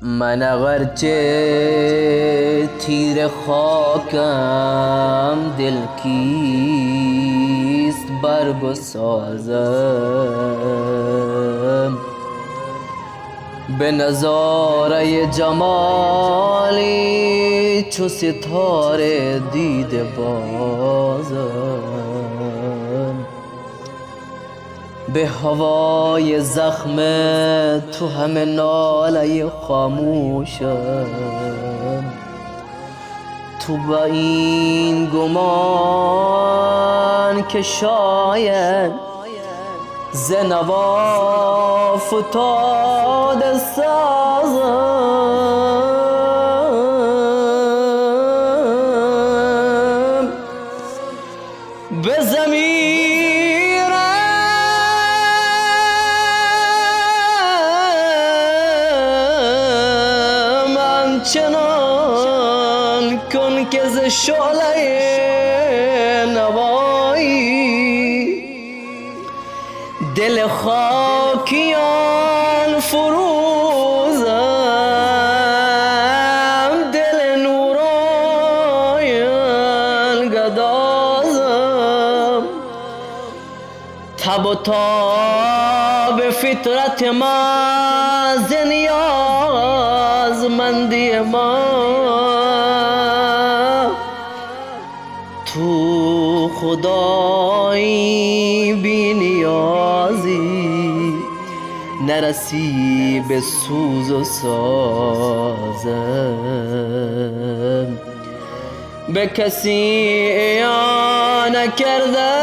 من اگرچه تیر خاکم دل کیست برگسازم به نظاره جمالی چو ستاره دیده بازم به هوای زخم تو همه ناله خاموشم تو با این گمان که شاید ز نوا فتاده سازم به ضمیرم آنچنان کن که ز شعله نوایی دل خاکیان فروزم دل نورانیان گدازم تب و تاب فطرت ما ز نیازمندی ما تو خدایی بی نیازی نرسی به سوز و سازم به کسی عیان نکردم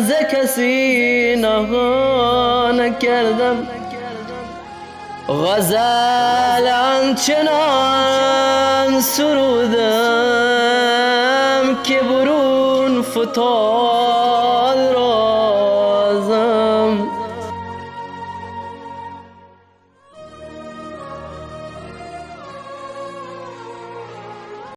ز کسی نهان نکردم غزل آنچنان سرودم که برون فتاد